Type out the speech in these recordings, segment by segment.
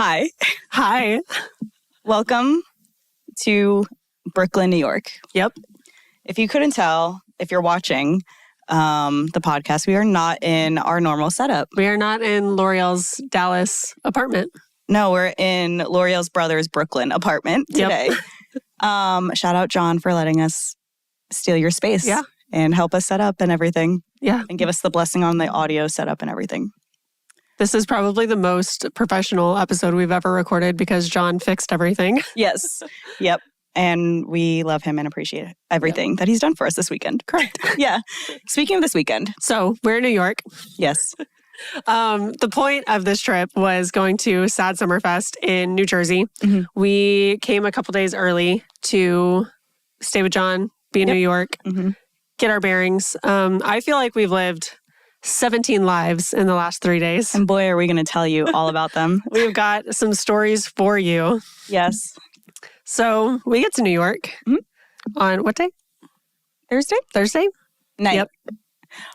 Hi. Hi. Welcome to Brooklyn, New York. Yep. If you couldn't tell, if you're watching the podcast, we are not in our normal setup. We are not in L'Oreal's Dallas apartment. No, we're in L'Oreal's brother's Brooklyn apartment today. Yep. Shout out John for letting us steal your space. Yeah. And help us set up and everything. Yeah. And give us the blessing on the audio setup and everything. This is probably the most professional episode we've ever recorded because John fixed everything. Yes. Yep. And we love him and appreciate everything that he's done for us this weekend. Correct. Yeah. Speaking of this weekend. So we're in New York. Yes. The point of this trip was going to Sad Summerfest in New Jersey. Mm-hmm. We came a couple days early to stay with John, be in New York, get our bearings. I feel like we've lived 17 lives in the last 3 days. And boy, are we going to tell you all about them. We've got some stories for you. Yes. So we get to New York on what day? Thursday? Night. Yep.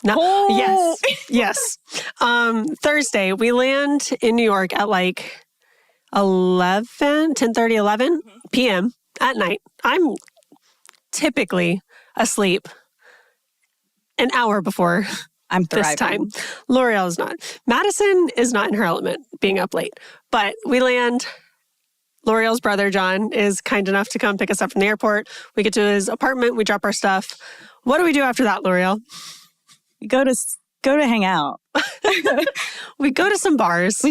No. Oh. Yes. Thursday. We land in New York at like 10:30, 11 p.m. at night. I'm typically asleep an hour before I'm thriving. This time. L'Oreal is not. Madison is not in her element, being up late. But we land. L'Oreal's brother, John, is kind enough to come pick us up from the airport. We get to his apartment. We drop our stuff. What do we do after that, L'Oreal? We go to hang out. We go to some bars. We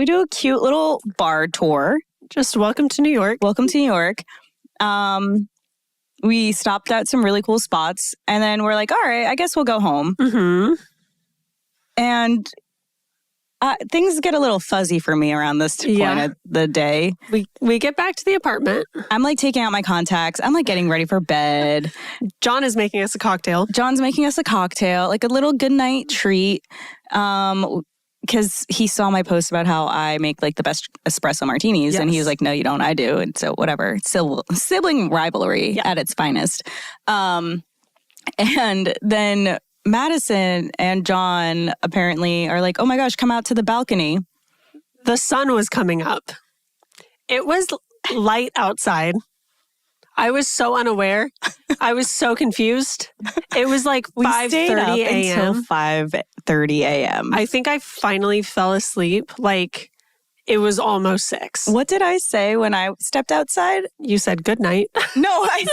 do a cute little bar tour. Just welcome to New York. Welcome to New York. We stopped at some really cool spots. And then we're like, all right, I guess we'll go home. Mm-hmm. And things get a little fuzzy for me around this point of the day. We get back to the apartment. I'm like taking out my contacts. I'm like getting ready for bed. John is making us a cocktail. Like a little goodnight treat. Because he saw my post about how I make like the best espresso martinis. Yes. And he was like, no, you don't, I do. And so whatever. Sibling rivalry at its finest. And then Madison and John apparently are like, oh my gosh, come out to the balcony. The sun was coming up. It was light outside. I was so unaware. I was so confused. It was like 5:30 a.m. until 5:30 a.m. I think I finally fell asleep. Like it was almost 6. What did I say when I stepped outside? You said good night. No, I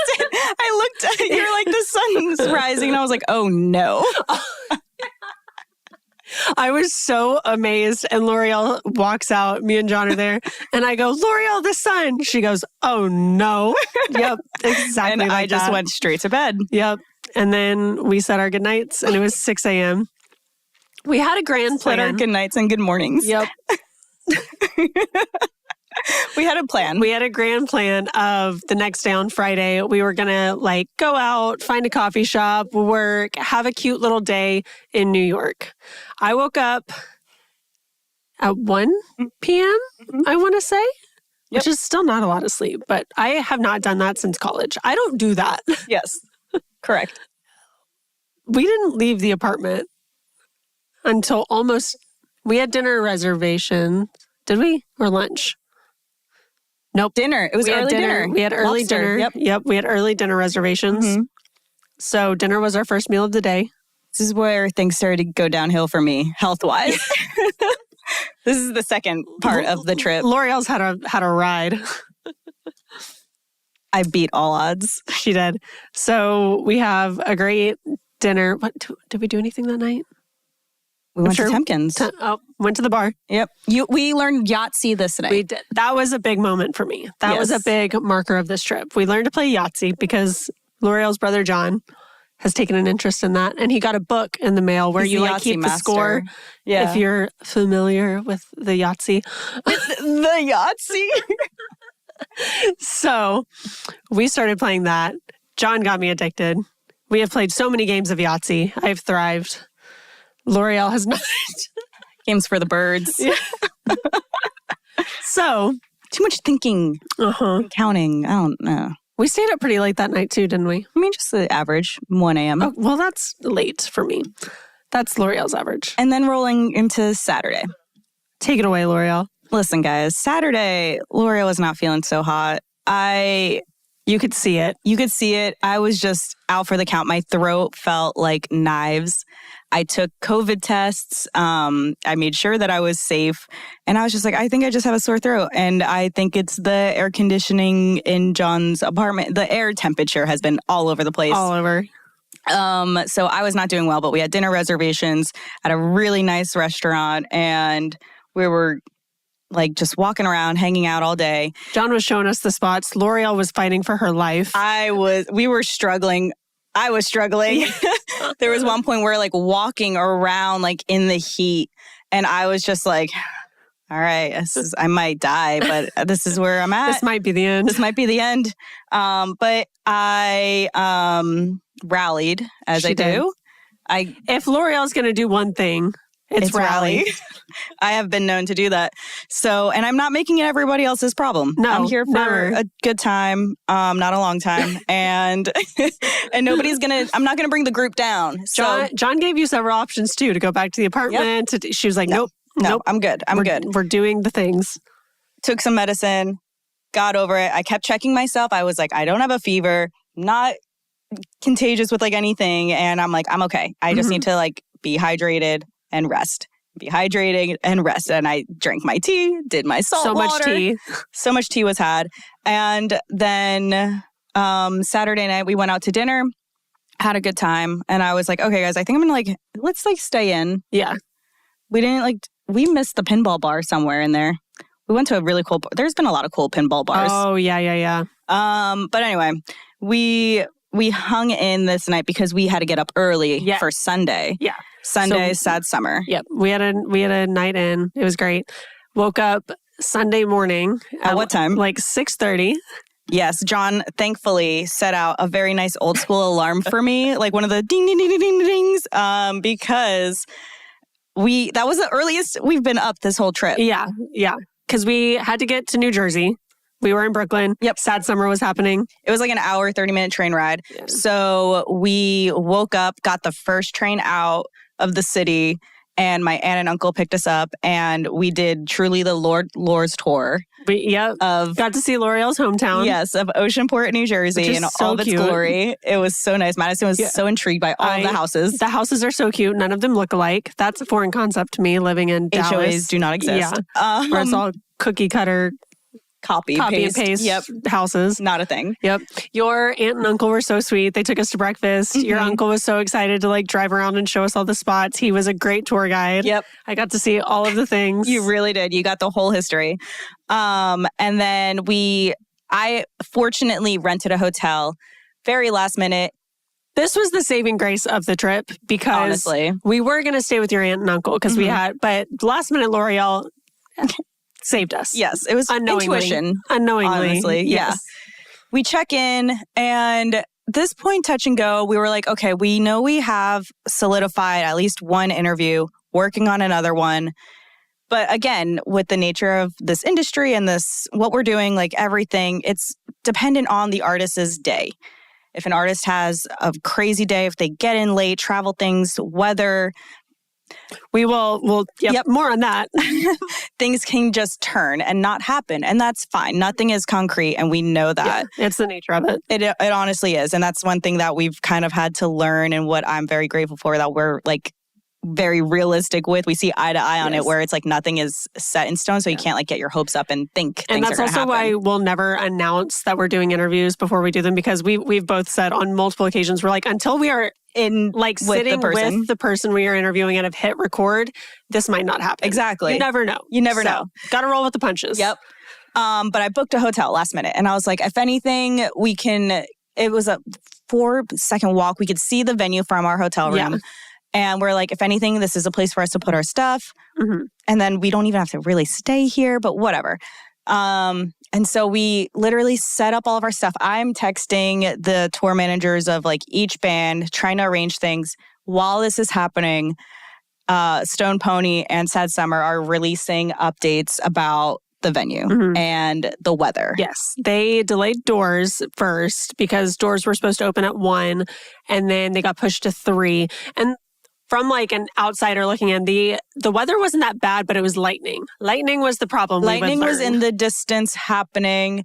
looked, you're like, the sun's rising. And I was like, oh no. I was so amazed. And L'Oreal walks out. Me and John are there. And I go, L'Oreal, the sun. She goes, oh no. Yep, exactly. And like I just that. went straight to bed. Yep. And then we said our good nights and it was 6 a.m. We had a grand plan. Said our good nights and good mornings. Yep. We had a plan. We had a grand plan of the next day on Friday. We were going to like go out, find a coffee shop, work, have a cute little day in New York. I woke up at 1 p.m., I want to say, which is still not a lot of sleep, but I have not done that since college. I don't do that. Yes, correct. We didn't leave the apartment until we had dinner reservations. Did we? Or lunch? Nope. Dinner. It was early dinner. We had early dinner. Yep. We had early dinner reservations. Mm-hmm. So dinner was our first meal of the day. This is where things started to go downhill for me, health-wise. This is the second part of the trip. L'Oreal's had a ride. I beat all odds. She did. So we have a great dinner. Did we do anything that night? We went to Temkins. Went to the bar. Yep. We learned Yahtzee this night. We did. That was a big moment for me. That was a big marker of this trip. We learned to play Yahtzee because L'Oreal's brother, John, has taken an interest in that. And he got a book in the mail where you like keep the score. Yeah. If you're familiar with the Yahtzee. The Yahtzee? So we started playing that. John got me addicted. We have played so many games of Yahtzee. I've thrived. L'Oreal has not. Games for the birds. Yeah. So, too much thinking. And counting. I don't know. We stayed up pretty late that night too, didn't we? I mean, just the average, 1 a.m. Oh, well, that's late for me. That's L'Oreal's average. And then rolling into Saturday. Take it away, L'Oreal. Listen, guys, Saturday, L'Oreal was not feeling so hot. You could see it. You could see it. I was just out for the count. My throat felt like knives. I took COVID tests. I made sure that I was safe. And I was just like, I think I just have a sore throat. And I think it's the air conditioning in John's apartment. The air temperature has been all over the place. All over. So I was not doing well, but we had dinner reservations at a really nice restaurant. And we were like just walking around, hanging out all day. John was showing us the spots. L'Oreal was fighting for her life. We were struggling. I was struggling. There was one point where like walking around like in the heat, and I was just like, all right, I might die, but this is where I'm at. This might be the end. This might be the end. But I rallied as I do. If L'Oreal's going to do one thing, it's rally. I have been known to do that. So, and I'm not making it everybody else's problem. No, I'm here for never. a good time, not a long time. And and I'm not gonna bring the group down. So, John gave you several options too to go back to the apartment. Yep. She was like, nope, I'm good. I'm good. We're doing the things. Took some medicine, got over it. I kept checking myself. I was like, I don't have a fever, not contagious with like anything. And I'm like, I'm okay. I just need to like be hydrated and rest. Be hydrated and rest. And I drank my tea, did my salt water. Much tea. So much tea was had. And then Saturday night, we went out to dinner, had a good time. And I was like, okay, guys, I think I'm going to let's stay in. Yeah. We missed the pinball bar somewhere in there. We went to a really cool, there's been a lot of cool pinball bars. Oh, yeah. But anyway, we hung in this night because we had to get up early for Sunday. Yeah. Sunday, sad summer. Yep. We had a night in. It was great. Woke up Sunday morning. At what time? Like 6:30. Yes. John thankfully set out a very nice old school alarm for me. Like one of the ding, ding, ding, ding, ding, dings. Because that was the earliest we've been up this whole trip. Yeah. Because we had to get to New Jersey. We were in Brooklyn. Yep. Sad summer was happening. It was like an hour, 30-minute train ride. Yeah. So we woke up, got the first train out of the city, and my aunt and uncle picked us up, and we did truly the Lore's tour. Got to see L'Oreal's hometown. Yes, of Oceanport, New Jersey, in all of its glory. It was so nice. Madison was so intrigued by all of the houses. The houses are so cute. None of them look alike. That's a foreign concept to me, living in Dallas. HOAs do not exist. Yeah, where it's all cookie cutter. Copy and paste. Yep. Houses. Not a thing. Yep. Your aunt and uncle were so sweet. They took us to breakfast. Your uncle was so excited to drive around and show us all the spots. He was a great tour guide. Yep. I got to see all of the things. You really did. You got the whole history. And then I fortunately rented a hotel very last minute. This was the saving grace of the trip because honestly, we were going to stay with your aunt and uncle because but last minute L'Oreal saved us. Yes, it was intuition. Unknowingly. Honestly, yes. Yeah. We check in, and this point, touch and go, we were like, okay, we know we have solidified at least one interview, working on another one. But again, with the nature of this industry and what we're doing, like everything, it's dependent on the artist's day. If an artist has a crazy day, if they get in late, travel things, weather, we'll more on that. Things can just turn and not happen, and that's fine. Nothing is concrete, and we know that. Yeah, it's the nature of it. It honestly is, and that's one thing that we've kind of had to learn, and what I'm very grateful for, that we're very realistic with. We see eye to eye on it, where it's nothing is set in stone, so you can't get your hopes up and think and things are going to happen. And that's also why we'll never announce that we're doing interviews before we do them, because we've both said on multiple occasions, we're until we are in sitting with the person we are interviewing and have hit record, this might not happen. Exactly. You never know. You never know. Got to roll with the punches. Yep. But I booked a hotel last minute, and I was like, if anything, it was a 4-second walk. We could see the venue from our hotel room. Yeah. And we're like, if anything, this is a place for us to put our stuff. Mm-hmm. And then we don't even have to really stay here, but whatever. And so we literally set up all of our stuff. I'm texting the tour managers of each band, trying to arrange things. While this is happening, Stone Pony and Sad Summer are releasing updates about the venue and the weather. Yes. They delayed doors first because doors were supposed to open at 1, and then they got pushed to 3. And from like an outsider looking in, the weather wasn't that bad, but it was lightning. Lightning was the problem. Lightning was in the distance happening.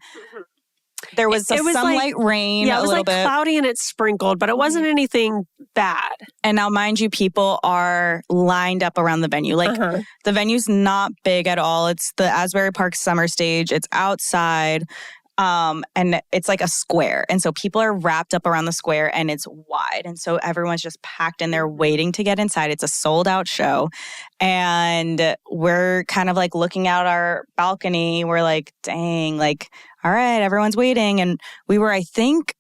There was some sunlight, rain, yeah, it was a little like bit. cloudy and it sprinkled, but it wasn't anything bad. And now, mind you, people are lined up around the venue. Like, the venue's not big at all. It's the Asbury Park Summer Stage. It's outside, and it's like a square. And so people are wrapped up around the square, and it's wide. And so everyone's just packed in there waiting to get inside. It's a sold-out show. And we're kind of like looking out our balcony. We're like, dang, like, all right, everyone's waiting. And we were, I think,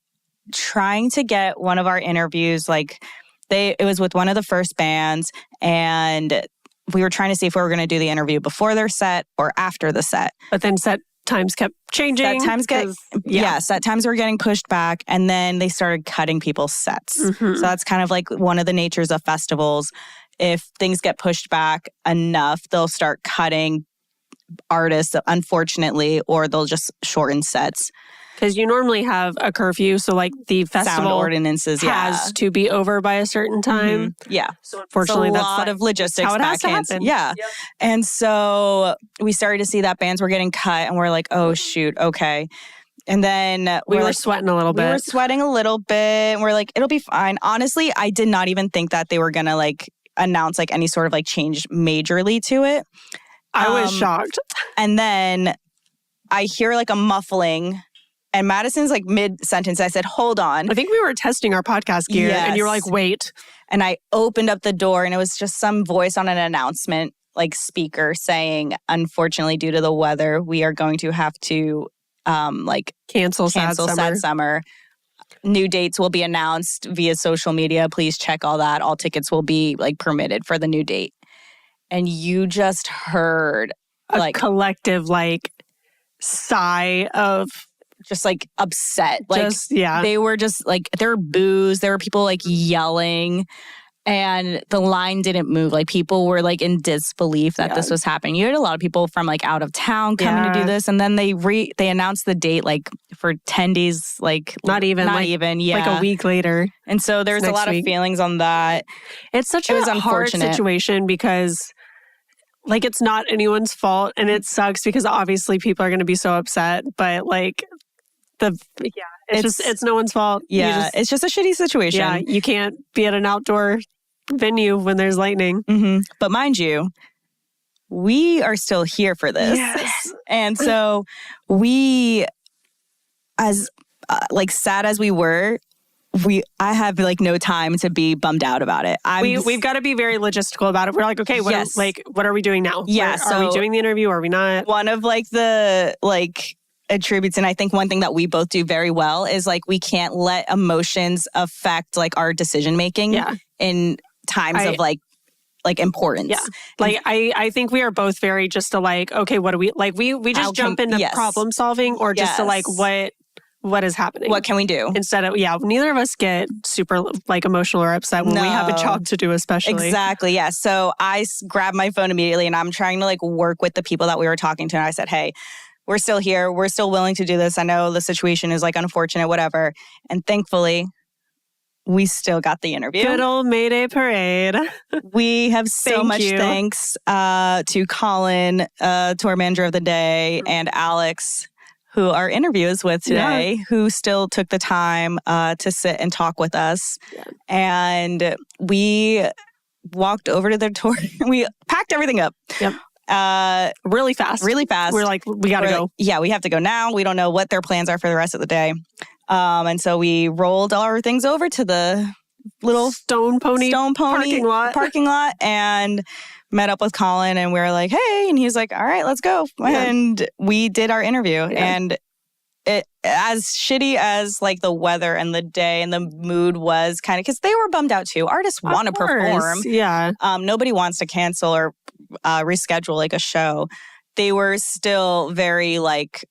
trying to get one of our interviews, like it was with one of the first bands, and we were trying to see if we were going to do the interview before their set or after the set. But then set times kept changing. Set times were getting pushed back, and then they started cutting people's sets. So that's kind of like one of the natures of festivals. If things get pushed back enough, they'll start cutting artists, unfortunately, or they'll just shorten sets. Because you normally have a curfew, so like the festival sound ordinances has to be over by a certain time. Yeah. So unfortunately, it's a that's lot of logistics how it has back to in. happen. Yeah. Yep. And so we started to see that bands were getting cut, and we're like, oh, shoot, okay. And then we were sweating a little bit. We were sweating a little bit, and we're like, it'll be fine. Honestly, I did not even think that they were going to like announce like any sort of like change majorly to it. I was shocked. And then I hear like a muffling, and Madison's like mid-sentence. I said, hold on. I think we were testing our podcast gear, and you were like, wait. And I opened up the door, and it was just some voice on an announcement, like speaker, saying, unfortunately, due to the weather, we are going to have to cancel Sad Summer. New dates will be announced via social media. Please check all that. All tickets will be like permitted for the new date. And you just heard a collective like sigh of just like upset. Like yeah. They were just like, there were boos. There were people like yelling, and the line didn't move. Like people were like in disbelief that this was happening. You had a lot of people from like out of town coming to do this. And then they announced the date like for 10 days, like not even like a week later. And so there's a lot of feelings on that. It's such a hard situation because like it's not anyone's fault, and it sucks because obviously people are going to be so upset, but like it's no one's fault. Yeah, it's just a shitty situation. Yeah, you can't be at an outdoor venue when there's lightning. But mind you, we are still here for this. Yes. And so we, as like sad as we were, I have like no time to be bummed out about it. We've got to be very logistical about it. We're like, okay, what are we doing now? Yeah, are we doing the interview? Or are we not? One of like the like attributes, and I think one thing that we both do very well is like we can't let emotions affect like our decision making in times of like importance. Yeah. Like I think we are both very just to like, okay, what do we like? We just jump into problem solving, or just to like what is happening? What can we do? Instead of, neither of us get super like emotional or upset when we have a job to do, especially. Exactly, yeah. So I grabbed my phone immediately, and I'm trying to like work with the people that we were talking to. And I said, hey, we're still here. We're still willing to do this. I know the situation is like unfortunate, whatever. And thankfully, we still got the interview. Good old Mayday parade. We have so much thanks to Colin, to our manager of the day, and Alex, who our interview is with today, who still took the time to sit and talk with us. Yeah. And we walked over to their tour. We packed everything up. Yep. Really fast. We're like, we got to go. Yeah, we have to go now. We don't know what their plans are for the rest of the day. And so we rolled our things over to the little Stone Pony parking lot and met up with Colin, and we were like, hey, and he's like, all right, let's go. Yeah. And we did our interview. And it, as shitty as like the weather and the day and the mood was, kind of, because they were bummed out too. Artists want to perform. Yeah. Nobody wants to cancel or reschedule like a show. They were still very like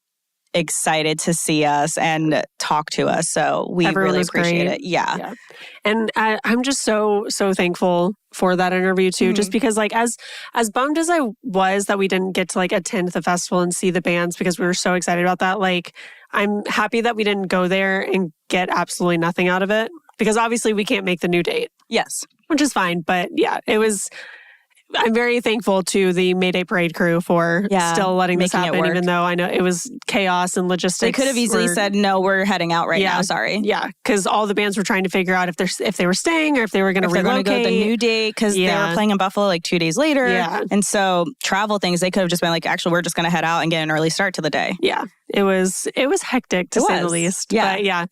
excited to see us and talk to us. So we really appreciate it. Yeah. And I'm just so thankful for that interview too, just because like as bummed as I was that we didn't get to like attend the festival and see the bands because we were so excited about that, like I'm happy that we didn't go there and get absolutely nothing out of it, because obviously we can't make the new date. Yes. which is fine. But yeah, I'm very thankful to the Mayday Parade crew for still letting this happen, even though I know it was chaos and logistics. They could have easily said, no, we're heading out now. Sorry. Yeah, because all the bands were trying to figure out if they were staying or if they were going to relocate. They're going to go to the new date because they were playing in Buffalo like 2 days later. Yeah. And so travel things, they could have just been like, actually, we're just going to head out and get an early start to the day. Yeah. It was hectic to say the least. Yeah. But yeah.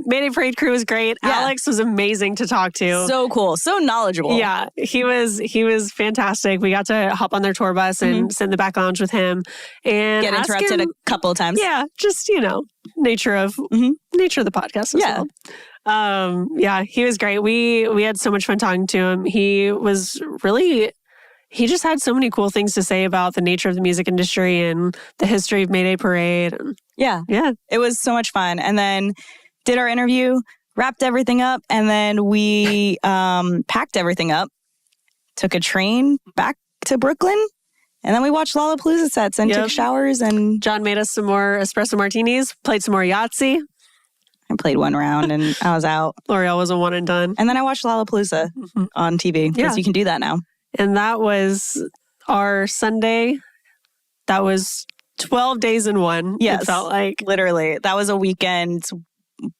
Mayday Parade crew was great. Yeah. Alex was amazing to talk to. So cool. So knowledgeable. Yeah. He was fantastic. We got to hop on their tour bus and sit in the back lounge with him and get interrupted a couple of times. Yeah. Just, nature of the podcast as well. Yeah, he was great. We had so much fun talking to him. He just had so many cool things to say about the nature of the music industry and the history of Mayday Parade. Yeah. It was so much fun. And then did our interview, wrapped everything up, and then we packed everything up, took a train back to Brooklyn, and then we watched Lollapalooza sets and took showers. And John made us some more espresso martinis, played some more Yahtzee. I played one round and I was out. L'Oreal was a one and done. And then I watched Lollapalooza on TV because you can do that now. And that was our Sunday. That was 12 days in one. Yes, it felt like. Literally. That was a weekend,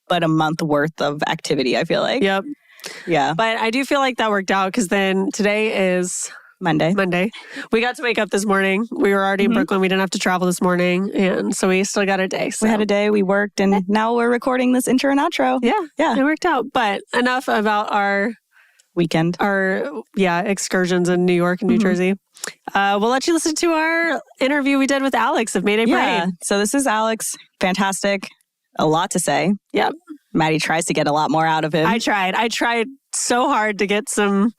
but a month worth of activity, I feel like. Yep. Yeah. But I do feel like that worked out because then today is Monday. We got to wake up this morning. We were already in Brooklyn. We didn't have to travel this morning. And so we still got a day. So. We had a day. We worked. And now we're recording this intro and outro. Yeah. It worked out. But enough about our weekend. Our excursions in New York and New Jersey. We'll let you listen to our interview we did with Alex of Mayday Parade. So this is Alex. Fantastic. A lot to say. Yep. Maddie tries to get a lot more out of him. I tried so hard to get some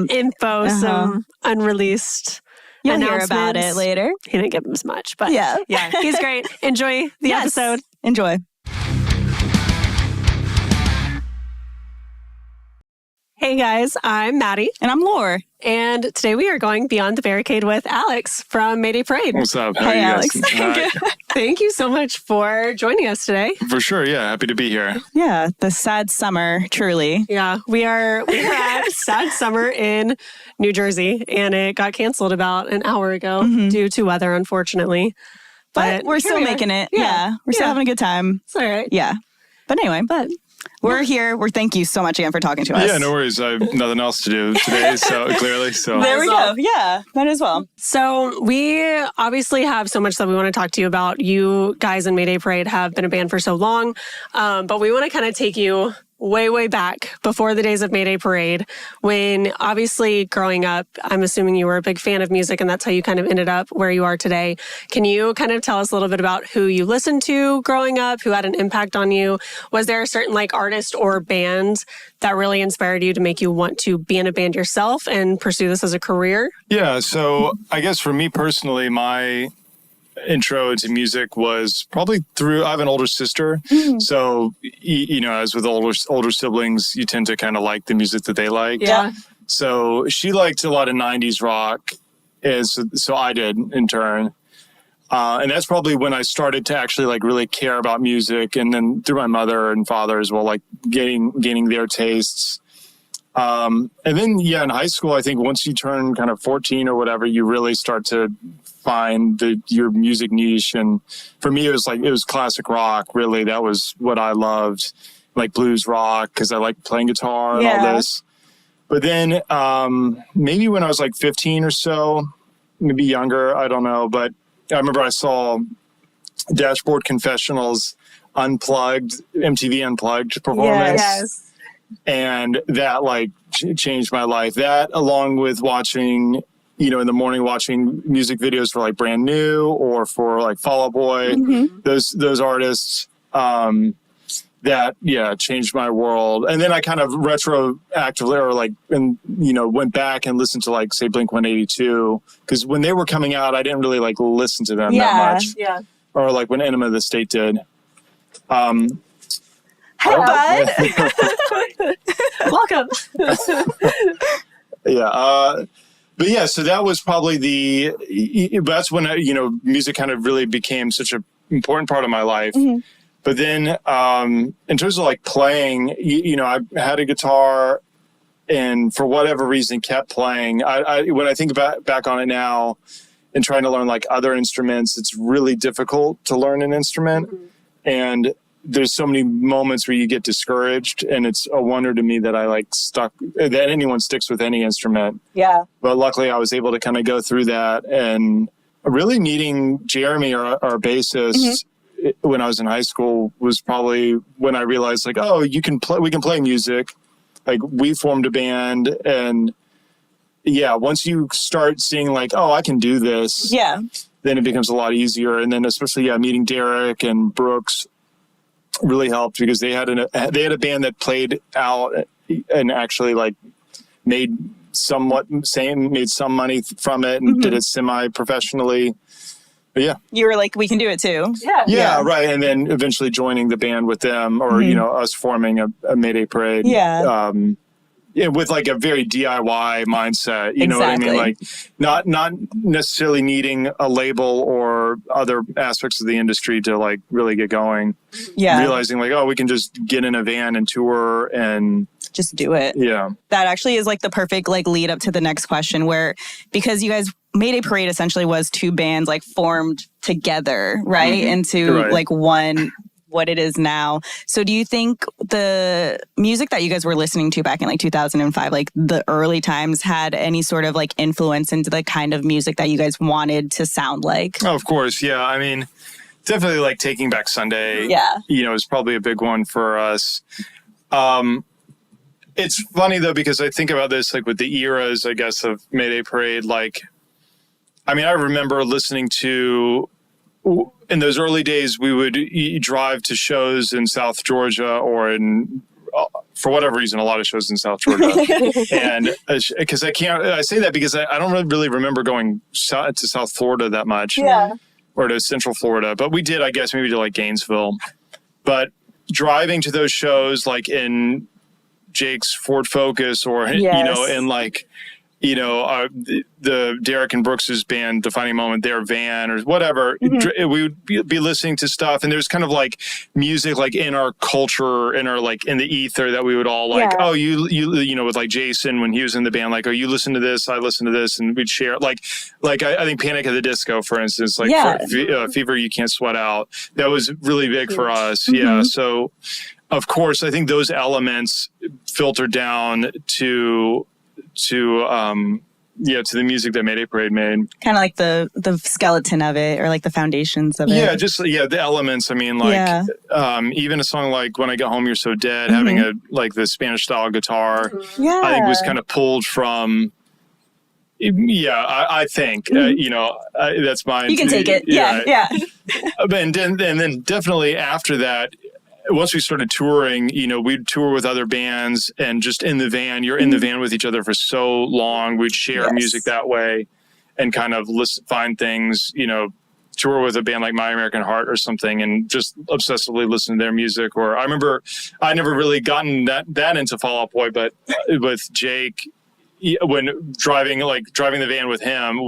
info, some unreleased You'll hear about it later. He didn't give him as much, but yeah, he's great. Enjoy the episode. Enjoy. Hey guys, I'm Madi. And I'm Laura. And today we are going Beyond the Barricade with Alex from Mayday Parade. What's up? How are you Alex. Thank you so much for joining us today. For sure, yeah. Happy to be here. Yeah, the sad summer, truly. Yeah, we are at Sad Summer in New Jersey, and it got canceled about an hour ago due to weather, unfortunately. But we're still making it. Yeah. We're still having a good time. It's all right. Yeah. But anyway, we're here. Thank you so much again for talking to us. Yeah, no worries. I have nothing else to do today, so clearly. So there we go. Yeah, might as well. So we obviously have so much that we want to talk to you about. You guys in Mayday Parade have been a band for so long, but we want to kind of take you way back before the days of Mayday Parade, when obviously growing up, I'm assuming you were a big fan of music and that's how you kind of ended up where you are today. Can you kind of tell us a little bit about who you listened to growing up, who had an impact on you? Was there a certain artist or band that really inspired you to make you want to be in a band yourself and pursue this as a career? Yeah, so I guess for me personally, my intro into music was probably through, I have an older sister. So, as with older siblings, you tend to kind of like the music that they like. Yeah. So she liked a lot of 90s rock, so I did in turn. And that's probably when I started to actually really care about music. And then through my mother and father as well, gaining their tastes. And then, in high school, I think once you turn kind of 14 or whatever, you really start to find your music niche. And for me, it was classic rock. Really, that was what I loved, like blues rock, because I like playing guitar and all this. But then maybe when I was 15 or so, maybe younger, I don't know. But I remember I saw Dashboard Confessionals Unplugged, MTV Unplugged performance. Yes. And that changed my life. That, along with watching, in the morning, watching music videos for Brand New or for Fall Out Boy, those artists, that changed my world. And then I kind of retroactively went back and listened to say Blink-182, because when they were coming out, I didn't really listen to them that much. Yeah. Or when Enema of the State did. Hey, bud. Welcome. But yeah, so that was probably that's when music kind of really became such an important part of my life. But then in terms of playing, I had a guitar and for whatever reason kept playing. When I think back on it now and trying to learn like other instruments, it's really difficult to learn an instrument. And there's so many moments where you get discouraged, and it's a wonder to me that that anyone sticks with any instrument. Yeah. But luckily I was able to kind of go through that, and really meeting Jeremy, our bassist, when I was in high school was probably when I realized like, oh, we can play music. Like we formed a band, and once you start seeing like, oh, I can do this. Yeah. Then it becomes a lot easier. And then especially, meeting Derek and Brooks really helped, because they had a band that played out and actually like made some money from it and did it semi-professionally. But you were like, we can do it too. Yeah, right. And then eventually joining the band with them, or us forming a Mayday Parade. With like a very DIY mindset, you know what I mean? Like not necessarily needing a label or other aspects of the industry to like really get going. Yeah. Realizing like, oh, we can just get in a van and tour and just do it. Yeah. That actually is like the perfect like lead up to the next question, where, because you guys, Mayday Parade essentially was two bands like formed together, right? Into like one, what it is now. So do you think the music that you guys were listening to back in like 2005, like the early times, had any sort of like influence into the kind of music that you guys wanted to sound like? Oh, of course. Yeah. I mean, definitely like Taking Back Sunday, is probably a big one for us. It's funny though, because I think about this like with the eras, I guess, of Mayday Parade. Like, I mean, I remember listening to, in those early days, we would drive to shows in South Georgia, or for whatever reason, a lot of shows in South Georgia. And because I say that because I don't really remember going to South Florida that much, or to Central Florida, but we did, I guess, maybe to like Gainesville. But driving to those shows, like in Jake's Ford Focus, or, in like, the Derek and Brooks's band, Defining Moment, their van or whatever, we would be listening to stuff. And there's kind of like music, like in our culture, in our, like in the ether, that we would all like, oh, you with like Jason, when he was in the band, like, oh, you listen to this, I listen to this. And we'd share like I think Panic at the Disco, for instance, like Fever You Can't Sweat Out. That was really big for us. Yeah. So of course, I think those elements filter down to the music that Mayday Parade made. Kind of like the skeleton of it, or like the foundations of it. Yeah, just the elements. I mean, like even a song like When I Get Home You're So Dead, having the Spanish style guitar, I think was kind of pulled from. I think that's mine. You can take it. Yeah. And then definitely after that, once we started touring, we'd tour with other bands, and just in the van, you're in the van with each other for so long. We'd share music that way, and kind of find things, tour with a band like My American Heart or something, and just obsessively listen to their music. Or I remember I never really gotten that into Fall Out Boy, but with Jake, when driving the van with him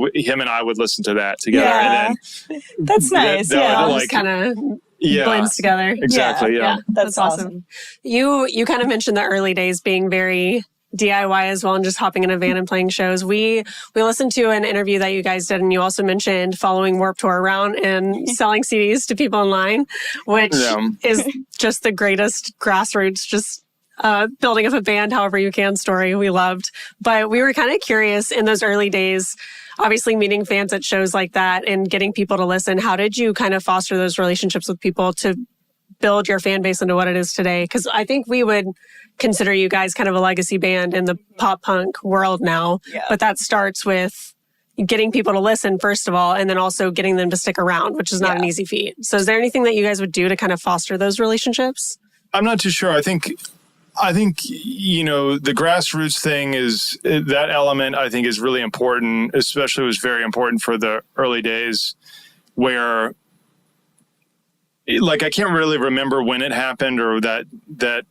and I would listen to that together. Yeah. And then that's nice. That would, just kind of blends together. Exactly. Yeah. That's awesome. You kind of mentioned the early days being very DIY as well, and just hopping in a van and playing shows. We listened to an interview that you guys did, and you also mentioned following Warped Tour around and selling CDs to people online, which is just the greatest grassroots, just building up a band however you can story we loved. But we were kind of curious in those early days, obviously meeting fans at shows like that and getting people to listen. How did you kind of foster those relationships with people to build your fan base into what it is today? Because I think we would consider you guys kind of a legacy band in the pop punk world now. Yeah. But that starts with getting people to listen, first of all, and then also getting them to stick around, which is not an easy feat. So is there anything that you guys would do to kind of foster those relationships? I'm not too sure. I think the grassroots thing is, that element I think is really important. Especially was very important for the early days, where like I can't really remember when it happened or that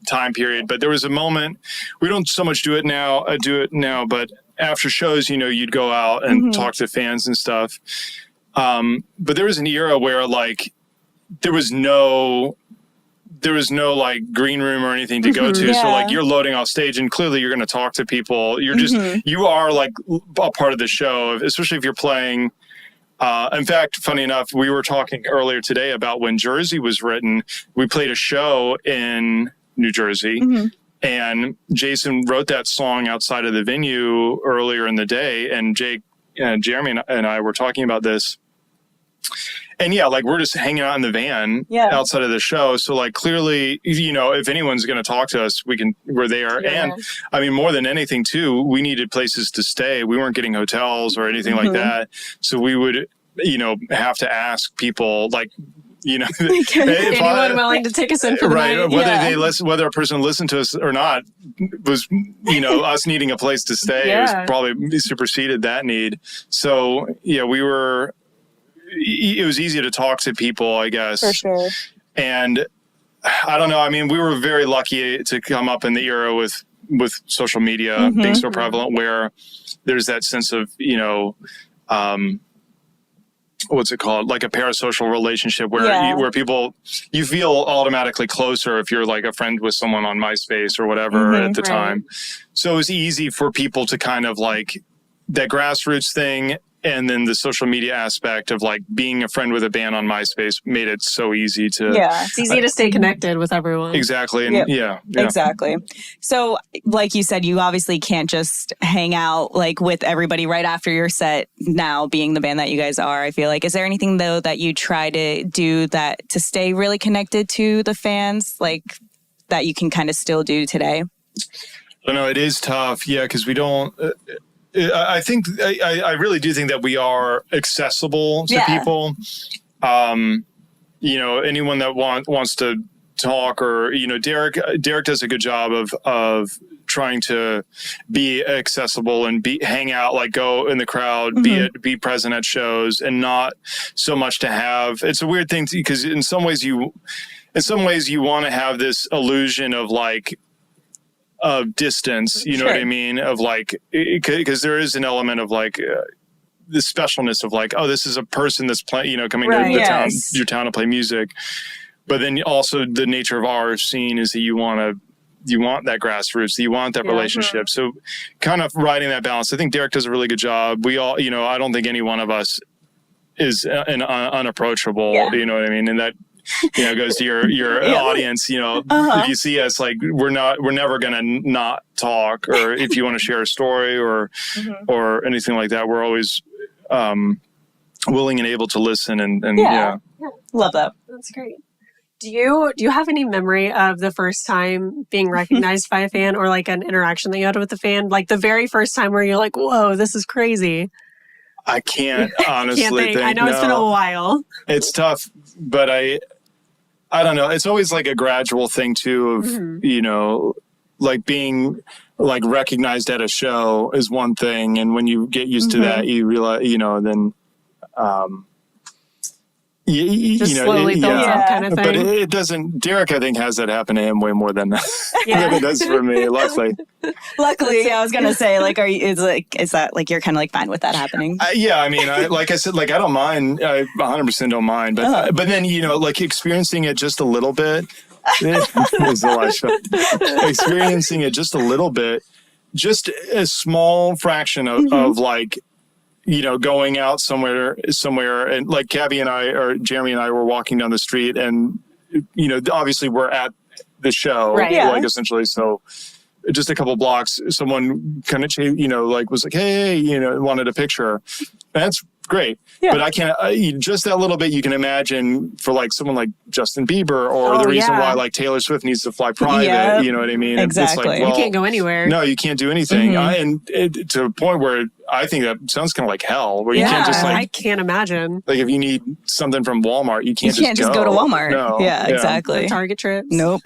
time period, but there was a moment. We don't so much do it now, but after shows, you'd go out and talk to fans and stuff. But there was an era where like there was no there was no like green room or anything to go to. Yeah. So like you're loading off stage and clearly you're going to talk to people. You're just, you are like a part of the show, especially if you're playing. In fact, funny enough, we were talking earlier today about when Jersey was written. We played a show in New Jersey and Jason wrote that song outside of the venue earlier in the day. And Jake and Jeremy and I were talking about this. And yeah, like we're just hanging out in the van outside of the show. So like clearly, you know, if anyone's going to talk to us, we're there. Yeah. And I mean, more than anything too, we needed places to stay. We weren't getting hotels or anything like that. So we would, you know, have to ask people like, you know, anyone willing to take us in for the night. Whether a person listened to us or not was, you know, us needing a place to stay. It was probably superseded that need. So yeah, it was easy to talk to people, I guess. For sure. And I don't know. I mean, we were very lucky to come up in the era with social media being so prevalent where there's that sense of, you know, what's it called? Like a parasocial relationship where people, you feel automatically closer if you're like a friend with someone on MySpace or whatever at the time. So it was easy for people to kind of like that grassroots thing. And then the social media aspect of like being a friend with a band on MySpace made it so easy to... Yeah, it's easy to stay connected with everyone. Exactly. And Exactly. So like you said, you obviously can't just hang out like with everybody right after your set now being the band that you guys are, I feel like. Is there anything though that you try to do that to stay really connected to the fans, like that you can kind of still do today? I know it is tough. Yeah, because we don't... I think I really do think that we are accessible to people. You know, anyone that wants to talk or, you know, Derek does a good job of trying to be accessible and hang out, like go in the crowd, be present at shows and not so much to have. It's a weird thing because in some ways you want to have this illusion of like, of distance, you know what I mean? Of like, because there is an element of like the specialness of like, oh, this is a person that's playing, you know, coming to your town to play music. But then also the nature of our scene is that you want that grassroots, you want that relationship. So kind of riding that balance. I think Derek does a really good job. We all, you know, I don't think any one of us is unapproachable, you know what I mean? And that, you know, goes to your audience, you know, if you see us, like, we're never going to not talk, or if you want to share a story or anything like that, we're always willing and able to listen and Love that. That's great. Do you have any memory of the first time being recognized by a fan or like an interaction that you had with a fan? Like the very first time where you're like, whoa, this is crazy. I can't honestly think. I know it's been a while. It's tough, but I don't know. It's always like a gradual thing too of, you know, like being like recognized at a show is one thing. And when you get used to that, you realize, you know, then, just slowly builds up kind of thing. But it doesn't, Derek, I think, has that happen to him way more than it does for me, luckily. Luckily, I was going to say, like, is that like, you're kind of like fine with that happening? I mean, like I said, like, I don't mind. I 100% don't mind. But then, you know, like experiencing it just a little bit, experiencing it just a little bit, just a small fraction of like, you know, going out somewhere and like Gabby and I or Jeremy and I were walking down the street and, you know, obviously we're at the show, like essentially. So just a couple blocks, someone kind of, you know, like was like, hey, you know, wanted a picture. That's great. Yeah. But I can't, just that little bit you can imagine for like someone like Justin Bieber or the reason why like Taylor Swift needs to fly private, you know what I mean? Exactly. It's like, well, you can't go anywhere. No, you can't do anything. To a point where I think that sounds kind of like hell, where you can't just like... I can't imagine. Like if you need something from Walmart, you can't just go to Walmart. No. Yeah, exactly. The Target trips. Nope.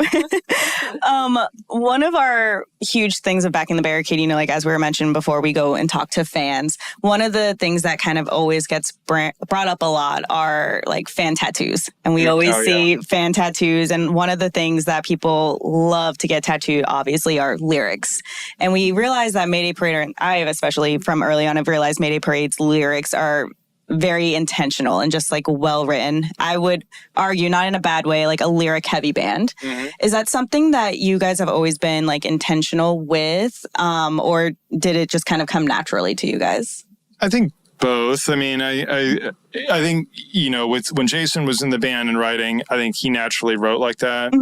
One of our huge things of Back in the Barricade, you know, like as we were mentioning before, we go and talk to fans. One of the things that kind of always gets brought up a lot are like fan tattoos. And we always see fan tattoos. And one of the things that people love to get tattooed, obviously, are lyrics. And we realize that Mayday Parade, and I especially from early on have realized Mayday Parade's lyrics are very intentional and just like well written. I would argue, not in a bad way, like a lyric heavy band. Is that something that you guys have always been like intentional with, or did it just kind of come naturally to you guys? I think both. I mean, I think, you know, when Jason was in the band and writing, I think he naturally wrote like that.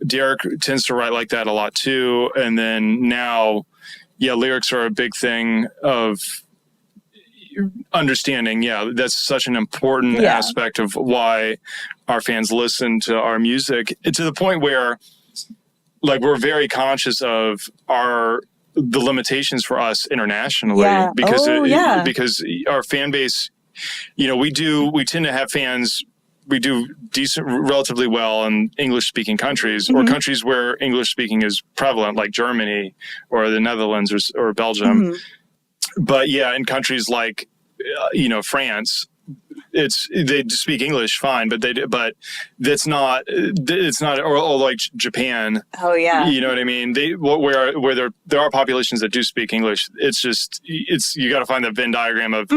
Derek tends to write like that a lot too. And then now, lyrics are a big thing of understanding. Yeah, that's such an important aspect of why our fans listen to our music, to the point where, like, we're very conscious of the limitations for us internationally, because because our fan base, you know, we tend to have fans. We do relatively well in English-speaking countries, or countries where English-speaking is prevalent, like Germany or the Netherlands or Belgium. But in countries like, you know, France, they speak English fine, but it's not, or like Japan. Oh yeah. You know what I mean? Where there are populations that do speak English. You got to find the Venn diagram of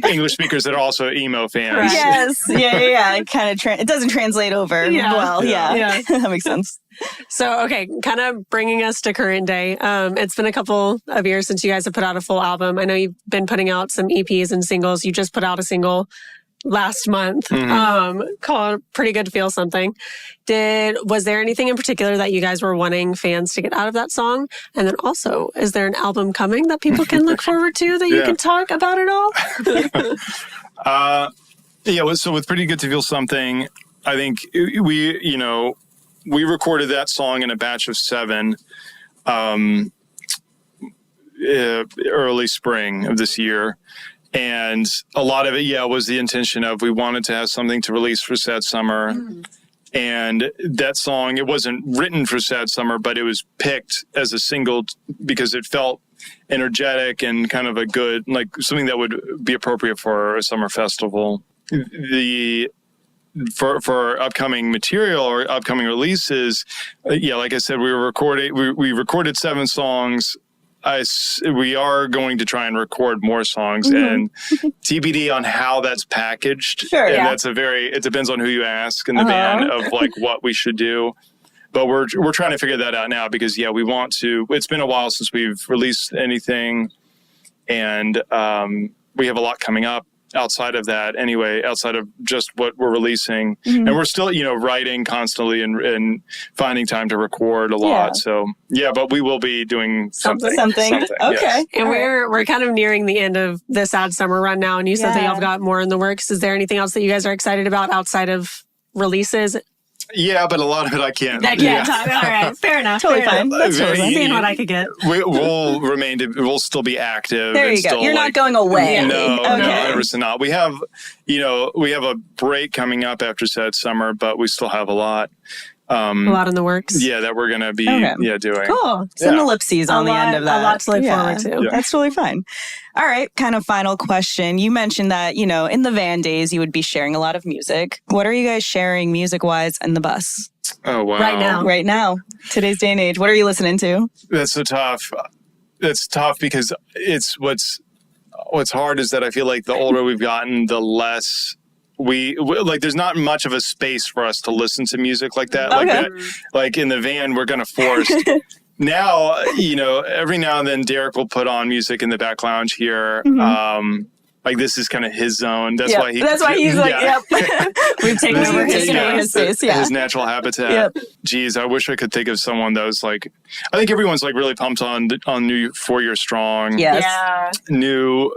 English speakers that are also emo fans. Right. Yes. Yeah. It kind of it doesn't translate over well. Yeah. That makes sense. So, okay, kind of bringing us to current day. It's been a couple of years since you guys have put out a full album. I know you've been putting out some EPs and singles. You just put out a single last month called Pretty Good to Feel Something. Was there anything in particular that you guys were wanting fans to get out of that song? And then also, is there an album coming that people can look forward to that you can talk about at all? So with Pretty Good to Feel Something, I think we recorded that song in a batch of 7 early spring of this year. And a lot of it, was the intention of, we wanted to have something to release for Sad Summer. And that song, it wasn't written for Sad Summer, but it was picked as a single because it felt energetic and kind of a good, like something that would be appropriate for a summer festival. For upcoming material or upcoming releases, like I said, we recorded 7 songs. We are going to try and record more songs, and TBD on how that's packaged. Sure, and it depends on who you ask in the band of like what we should do. But we're trying to figure that out now because we want to. It's been a while since we've released anything, and we have a lot coming up outside of that anyway, outside of just what we're releasing. And we're still, writing constantly and finding time to record a lot. So, but we will be doing something. Okay. Yes. And we're kind of nearing the end of the Sad Summer run now. And you said that y'all got more in the works. Is there anything else that you guys are excited about outside of releases? Yeah, but a lot of it I can't. I can't talk. All right, fair enough. Totally fine. That's totally fine. Seeing what I could get. We'll still be active. There you go. You're not going away. No, 100% not. We have a break coming up after Sad Summer, but we still have a lot. A lot in the works. Yeah, that we're going to be doing. Cool. Some ellipses on the end of that. A lot to look forward to. Yeah. That's totally fine. All right, kind of final question. You mentioned that, in the van days, you would be sharing a lot of music. What are you guys sharing music-wise in the bus? Oh, wow. Right now. Today's day and age. What are you listening to? That's so tough. That's tough because it's what's hard is that I feel like the older we've gotten, the less... We there's not much of a space for us to listen to music like that. Okay. Like in the van, we're going to force. Now, every now and then Derek will put on music in the back lounge here. Like this is kind of his zone. That's why he's like, yep. We've taken over his space. Yeah. His natural habitat. Yep. Geez, I wish I could think of someone that was like, I think everyone's like really pumped on new 4 Year Strong. Yes. Yeah. New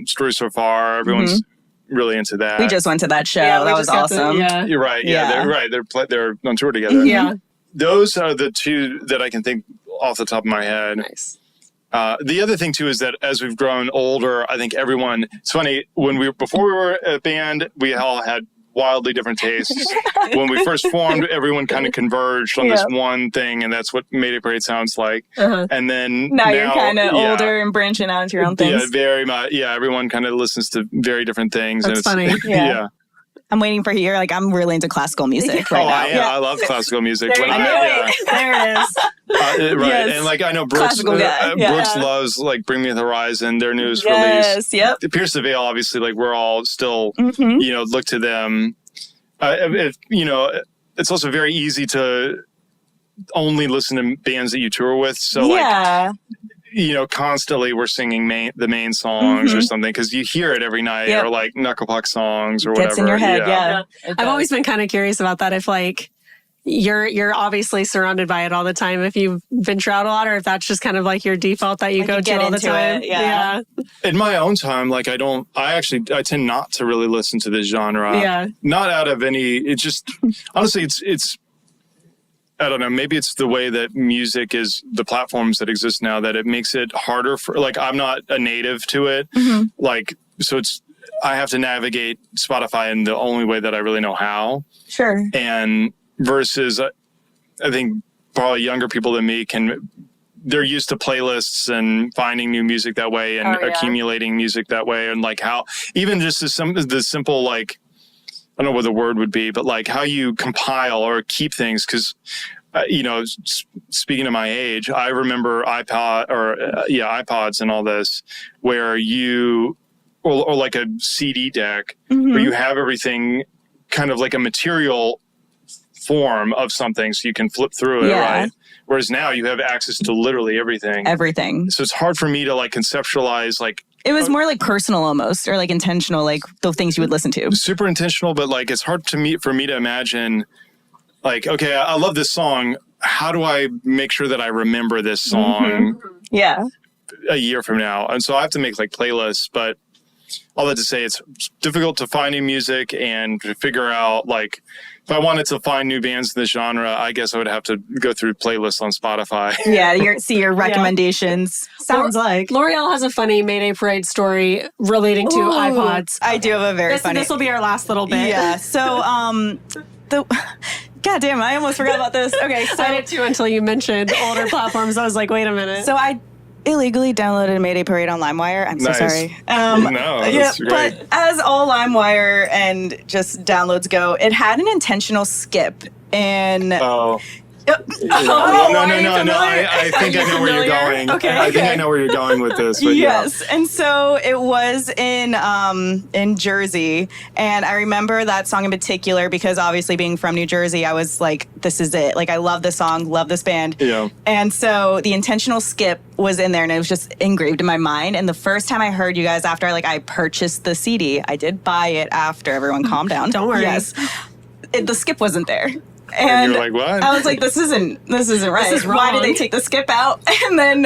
Story So Far. Everyone's really into that. We just went to that show. Yeah, that was awesome. You're right. Yeah, they're right. They're on tour together. Yeah. Those are the 2 that I can think off the top of my head. Nice. The other thing too is that as we've grown older, I think everyone. It's funny before we were a band, we all had wildly different tastes. When we first formed, everyone kind of converged on this one thing, and that's what Mayday Parade sounds like. And then now you're kind of older and branching out into your own things. Yeah, very much. Yeah, everyone kind of listens to very different things. That's and funny. Yeah. I'm waiting for here. Like, I'm really into classical music right now. I love classical music. There it is. Right. Yes. And like, I know Brooks loves like Bring Me the Horizon, their newest release. Yep. Pierce the Veil, obviously, like we're all still, look to them. It's also very easy to only listen to bands that you tour with. So like, constantly we're singing the main songs or something because you hear it every night or like Knucklepuck songs or whatever. Gets in your head, yeah. I've always been kind of curious about that. If like you're obviously surrounded by it all the time, if you venture out a lot, or if that's just kind of like your default that you go to all the time. Yeah. In my own time, like I tend not to really listen to this genre. Yeah. Not out of any, it's just, honestly, it's I don't know, maybe it's the way that music is, the platforms that exist now, that it makes it harder for, like, I'm not a native to it. Like, so I have to navigate Spotify in the only way that I really know how. Sure. And versus, I think probably younger people than me they're used to playlists and finding new music that way and accumulating music that way. And like how, even just the simple, like, I don't know what the word would be, but like how you compile or keep things. Cause, speaking of my age, I remember iPods and all this where or like a CD deck where you have everything kind of like a material form of something so you can flip through it, right? Whereas now you have access to literally everything. So it's hard for me to like conceptualize like, it was more like personal almost, or like intentional, like the things you would listen to. Super intentional, but like it's hard for me to imagine, like, okay, I love this song. How do I make sure that I remember this song? Yeah. A year from now, and so I have to make like playlists. But all that to say, it's difficult to find new music and to figure out like. If I wanted to find new bands in this genre, I guess I would have to go through playlists on Spotify. Yeah, your recommendations. Sounds like. L'Oreal has a funny Mayday Parade story relating to iPods. I do have a very funny. This will be our last little bit. Yeah. So, God damn, I almost forgot about this. Okay, so I did too until you mentioned older platforms. I was like, wait a minute. So I illegally downloaded a Mayday Parade on Limewire. I'm so sorry. No, that's great. But as all Limewire and just downloads go, it had an intentional skip. And No. I think I know where you're going. Okay. I think I know where you're going with this. But yes, and so it was in Jersey, and I remember that song in particular because obviously being from New Jersey, I was like, "This is it!" Like I love this song, love this band. Yeah. And so the intentional skip was in there, and it was just engraved in my mind. And the first time I heard you guys after I purchased the CD, I did buy it after. Everyone, calm down. Don't worry. Yes, the skip wasn't there. And you were like, what? I was like, this isn't right. This is wrong. Why did they take the skip out? And then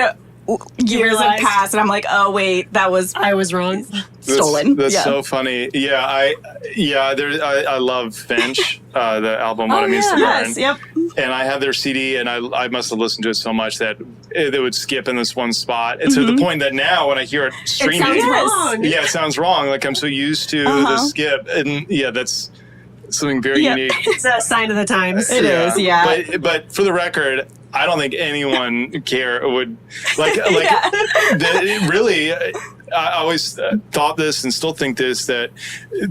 years have passed, and I'm like, oh wait, I was wrong. Stolen. That's so funny. Yeah, I love Finch, the album What It Means to Burn. Yes, yep. And I have their CD, and I must have listened to it so much that it would skip in this one spot. And to the point that now when I hear it streaming, it sounds wrong. Yeah, it sounds wrong. Like I'm so used to the skip, and that's something very unique. It's a sign of the times. It is, yeah. But for the record, I don't think anyone would really. I always thought this and still think this, that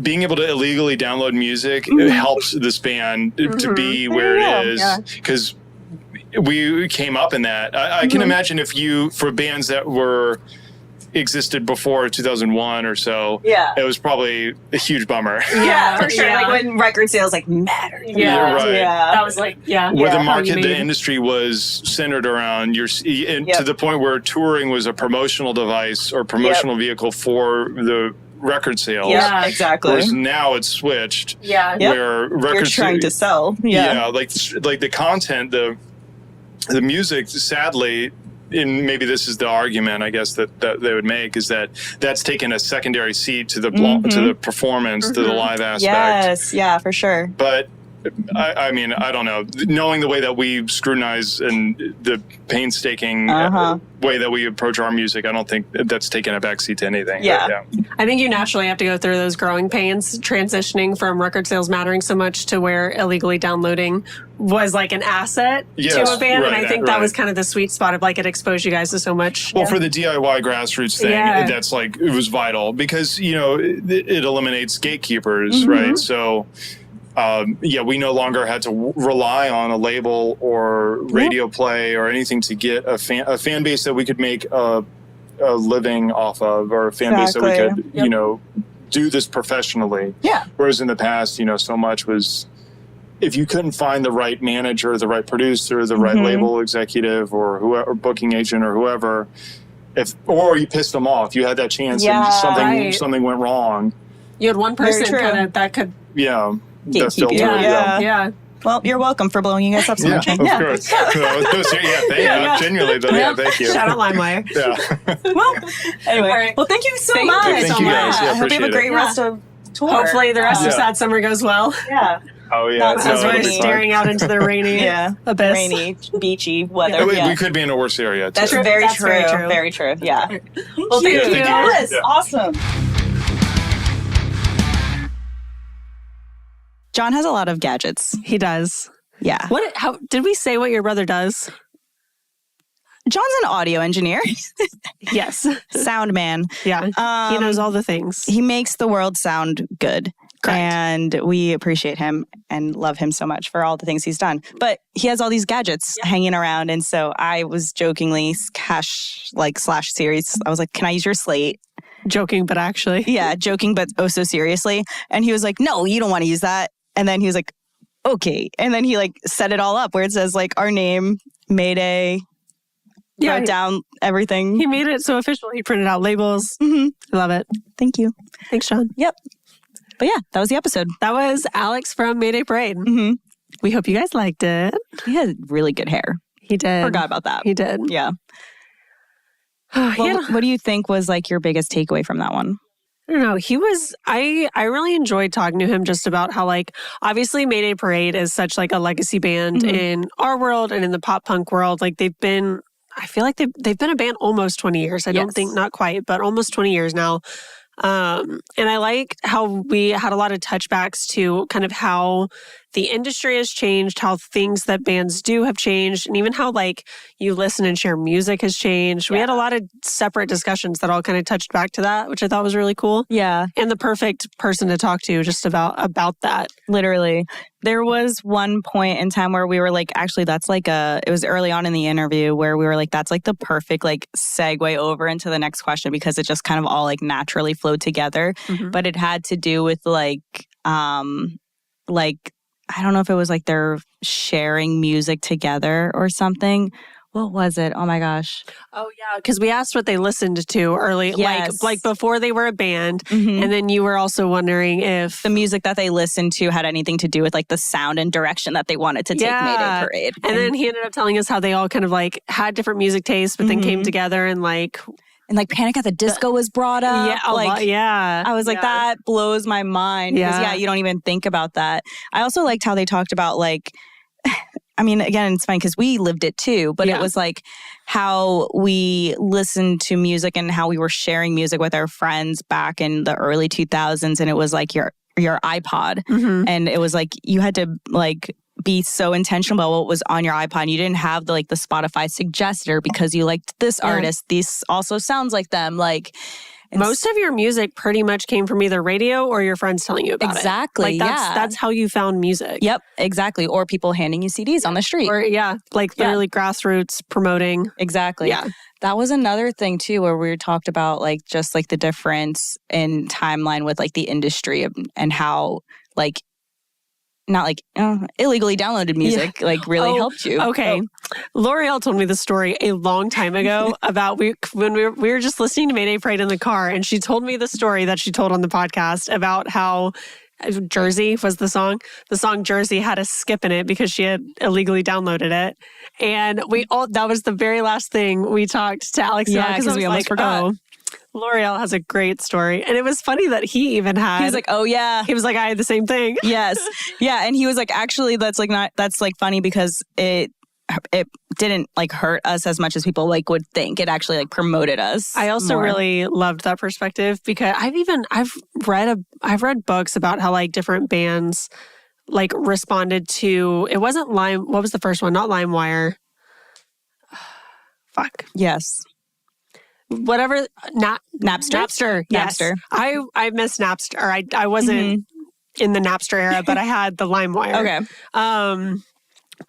being able to illegally download music helps this band to be where it is, because we came up in that. I can imagine for bands that existed before 2001 or so, it was probably a huge bummer. Yeah, for sure. Like when record sales mattered. Yeah, right. Yeah. That was like, where the market, the industry was centered around to the point where touring was a promotional device or promotional vehicle for the record sales. Yeah, exactly. Whereas now it's switched. Yeah. Where records you're trying to sell. Yeah, like the content, the music, sadly. And maybe this is the argument, I guess, that they would make, is that that's taken a secondary seat to the to the performance, to the live aspect. Yes, yeah, for sure. But I mean, I don't know. Knowing the way that we scrutinize and the painstaking way that we approach our music, I don't think that's taken a backseat to anything. Yeah. I think you naturally have to go through those growing pains, transitioning from record sales mattering so much to where illegally downloading was like an asset to a band. Right, and I think that was kind of the sweet spot of like it exposed you guys to so much. Well, for the DIY grassroots thing, that's like, it was vital because, you know, it eliminates gatekeepers, right? So, we no longer had to rely on a label or radio play or anything to get a fan base that we could make a living off of, or a fan base that we could, you know, do this professionally. Yeah. Whereas in the past, you know, so much was, if you couldn't find the right manager, the right producer, the right label executive, or whoever, booking agent, or whoever, or you pissed them off, you had that chance and something went wrong. You had one person that could that filter. Yeah. Well, you're welcome for blowing you guys up so much. Of course. Genuinely, thank you. Shout out Limewire. Well, anyway. Right. Well, thank you so much. Thank you guys. I hope you have a great rest of tour. Hopefully the rest of Sad Summer goes well. Yeah. Oh, yeah. As we're staring out into the rainy abyss. Rainy, beachy weather. We could be in a worse area, too. That's very true. Very true. Yeah. Well, thank you. Yes. Awesome. John has a lot of gadgets. He does. Yeah. How did we say what your brother does? John's an audio engineer. Yes. Sound man. Yeah. He knows all the things. He makes the world sound good. Correct. And we appreciate him and love him so much for all the things he's done. But he has all these gadgets hanging around. And so I was jokingly slash serious. I was like, can I use your slate? Joking, but actually. Yeah, joking, but oh so seriously. And he was like, no, you don't want to use that. And then he was like, okay. And then he like set it all up where it says like our name, Mayday, wrote down everything. He made it so official. He printed out labels. I love it. Thank you. Thanks, Sean. Yep. But yeah, that was the episode. That was Alex from Mayday Parade. We hope you guys liked it. He had really good hair. He did. Forgot about that. He did. Yeah. What do you think was like your biggest takeaway from that one? I don't know. I really enjoyed talking to him just about how like, obviously Mayday Parade is such like a legacy band in our world and in the pop punk world. Like I feel like they've been a band almost 20 years. I don't think, not quite, but almost 20 years now. And I like how we had a lot of touchbacks to kind of how the industry has changed, how things that bands do have changed, and even how like you listen and share music has changed. We had a lot of separate discussions that all kind of touched back to that, which I thought was really cool. Yeah. And the perfect person to talk to just about that. Literally. There was one point in time where we were like, actually, that's like it was early on in the interview where we were like, that's like the perfect like segue over into the next question because it just kind of all like naturally flowed together. But it had to do with like I don't know if it was like they're sharing music together or something. What was it? Oh my gosh. Oh yeah, because we asked what they listened to early, like before they were a band, and then you were also wondering if the music that they listened to had anything to do with like the sound and direction that they wanted to take Mayday Parade. And then he ended up telling us how they all kind of like had different music tastes, but then came together and like Panic at the Disco was brought up. Yeah, I was like, that blows my mind. Because you don't even think about that. I also liked how they talked about like, I mean, again, it's fine because we lived it too, but it was like how we listened to music and how we were sharing music with our friends back in the early 2000s. And it was like your iPod. And it was like, you had to like be so intentional about what was on your iPod. You didn't have the Spotify suggester because you liked this artist. This also sounds like them. Like most of your music pretty much came from either radio or your friends telling you about it. Exactly. That's how you found music. Yep, exactly. Or people handing you CDs on the street. Or literally grassroots promoting. Exactly. Yeah. That was another thing too, where we talked about like just like the difference in timeline with like the industry and how like not like illegally downloaded music like really helped you. Okay. L'Oreal told me the story a long time ago about when we were just listening to Mayday Parade in the car, and she told me the story that she told on the podcast about how Jersey was the song. The song Jersey had a skip in it because she had illegally downloaded it. And that was the very last thing we talked to Alex about because we almost forgot. L'Oreal has a great story. And it was funny that he even had... He was like, oh, yeah. He was like, I had the same thing. Yes. Yeah. And he was like, actually, that's funny because it didn't like hurt us as much as people like would think. It actually like promoted us. I also really loved that perspective because I've read books about how like different bands like responded to, it wasn't what was the first one? Not Limewire. Fuck. Yes. Whatever. Napster. Yes. Napster. I missed Napster. Or I wasn't in the Napster era, but I had the Limewire. Okay.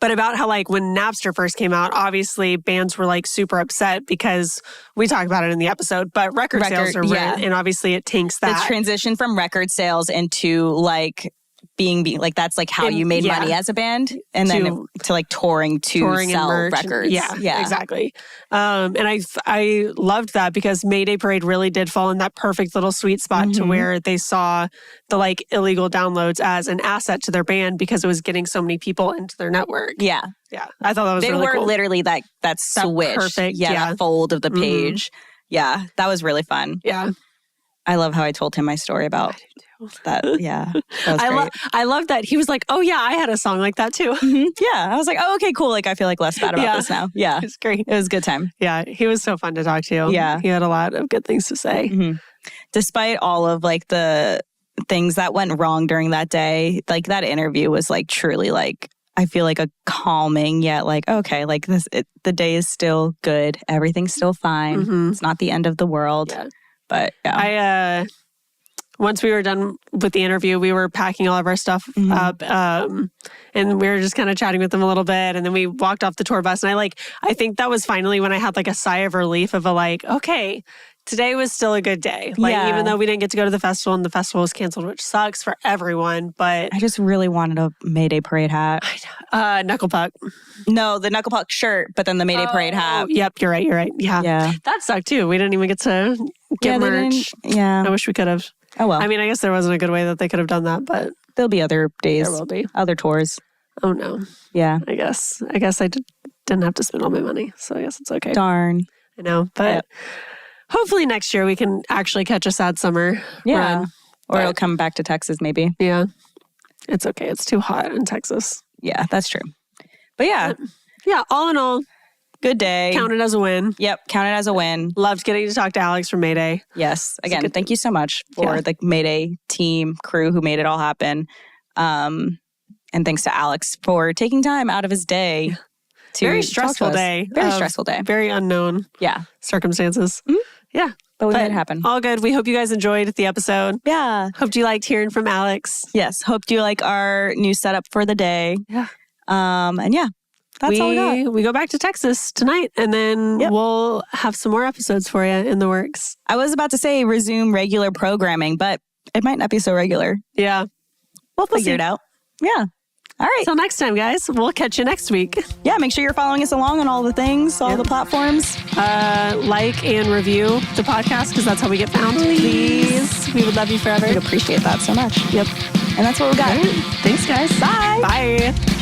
But about how like when Napster first came out, obviously bands were like super upset because we talked about it in the episode, but record sales are and obviously it tanks that. The transition from record sales into like being like that's like how you made money as a band, and then to like touring sell records. Yeah, exactly. And I loved that because Mayday Parade really did fall in that perfect little sweet spot to where they saw the like illegal downloads as an asset to their band because it was getting so many people into their network. Yeah. I thought that was really cool. Literally that switch. Perfect. That fold of the page. Yeah, that was really fun. Yeah. I love how I told him my story about that. Yeah. That was great. I love that. He was like, oh, yeah, I had a song like that too. Yeah. I was like, oh, okay, cool. Like, I feel like less bad about this now. Yeah. It's great. It was a good time. Yeah. He was so fun to talk to. Yeah. He had a lot of good things to say. Despite all of like the things that went wrong during that day, like that interview was like truly like, I feel like a calming yet like, okay, like the day is still good. Everything's still fine. It's not the end of the world. Yeah. But yeah. Once we were done with the interview, we were packing all of our stuff up, and we were just kind of chatting with them a little bit, and then we walked off the tour bus. And I think that was finally when I had like a sigh of relief of okay, today was still a good day. Like even though we didn't get to go to the festival and the festival was canceled, which sucks for everyone, but I just really wanted a Mayday Parade hat. Knuckle puck. No, the Knuckle Puck shirt, but then the Mayday Parade hat. Yep, you're right. Yeah, that sucked too. We didn't even get to get merch. I wish we could have. Oh well. I mean, I guess there wasn't a good way that they could have done that, but there'll be other days. There will be other tours. Oh no. Yeah. I guess I didn't have to spend all my money, so I guess it's okay. Darn. I know, but hopefully next year we can actually catch a sad summer run. Or it'll come back to Texas maybe. Yeah. It's okay. It's too hot in Texas. Yeah, that's true. But yeah, all in all, good day. Counted as a win. Yep, counted as a win. Loved getting to talk to Alex from Mayday. Yes. Again, thank you so much for the Mayday team, crew who made it all happen. And thanks to Alex for taking time out of his day to Very stressful day. Very stressful day. Very unknown circumstances. Yeah. But we made it happen. All good. We hope you guys enjoyed the episode. Yeah. Hoped you liked hearing from Alex. Yes. Hoped you like our new setup for the day. Yeah. And yeah. That's all we got. We go back to Texas tonight, and then we'll have some more episodes for you in the works. I was about to say resume regular programming, but it might not be so regular. Yeah. We'll figure it out. Yeah. All right. Till next time, guys. We'll catch you next week. Yeah, make sure you're following us along on all the things, all the platforms. Like and review the podcast, because that's how we get found. Please. We would love you forever. We'd appreciate that so much. Yep. And that's what we got. Right. Thanks, guys. Bye. Bye.